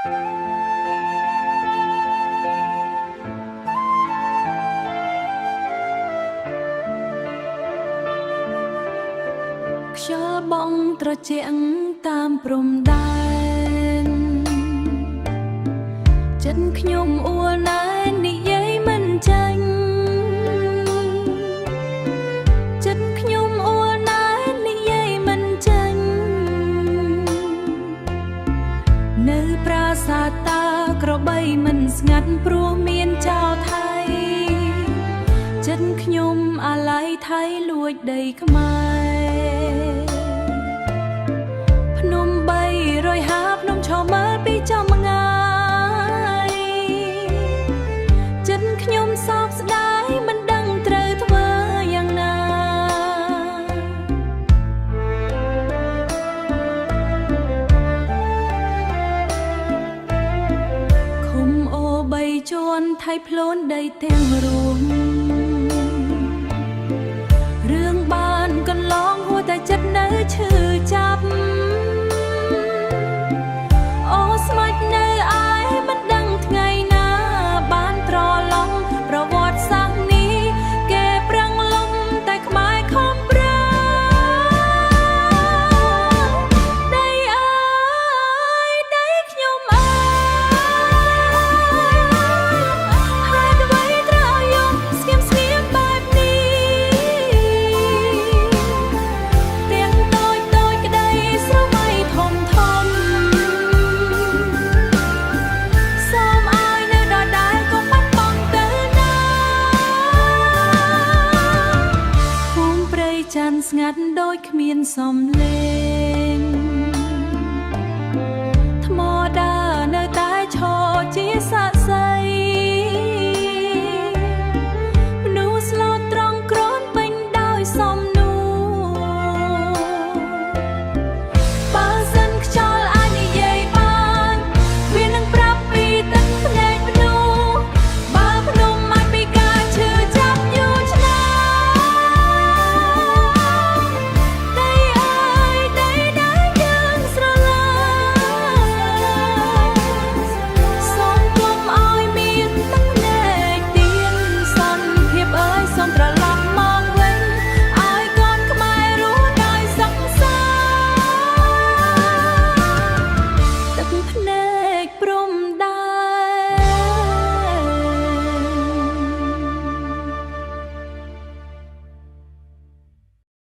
ខ្យល់បងត្រជាក់តាមព្រំដែនចិត្តខ្ញុំអួរណែននិយាយមិនចាញ់ចិត្តខ្ញុំអួរណែននិយាយមិនចាញ់នៅប្រាសាទតាក្របីមិនស្ងាត់ព្រោះមានចោលថៃចិត្តខ្ញុំអាល័យថៃលួចដីខ្មែរភ្នំ350ភ្នំឈរមើលពីចំងាយចិត្តខ្ញុំសោកស្ដាយមិនដឹងត្រូវធ្វើយ៉ាងណាឃុំអូ3ជាន់ថៃភ្លូនដីទាំងរួមរឿងបានកន្លងហួរតែចិត្តនៅឈឺចាប់អូស្មាច់នៅឯមិនដឹងថ្ងៃណាបានត្រឡប់ប្រវត្តិសាស្ត្រនេះគេប្រឹងលំតែខ្មែរខំប្រឹងដីអើយដីខ្ញុំអើយហេតុអ្វីត្រូវយកស្ងៀមស្ងៀមបែបនេះទាំងតូចតូចក្ដីស្រមៃធំធំសូមឲ្យនៅដដែលកុំបាត់បង់ទៅណាភូមិព្រៃច័ន្ទស្ងាត់ដូចគ្មានសំឡេង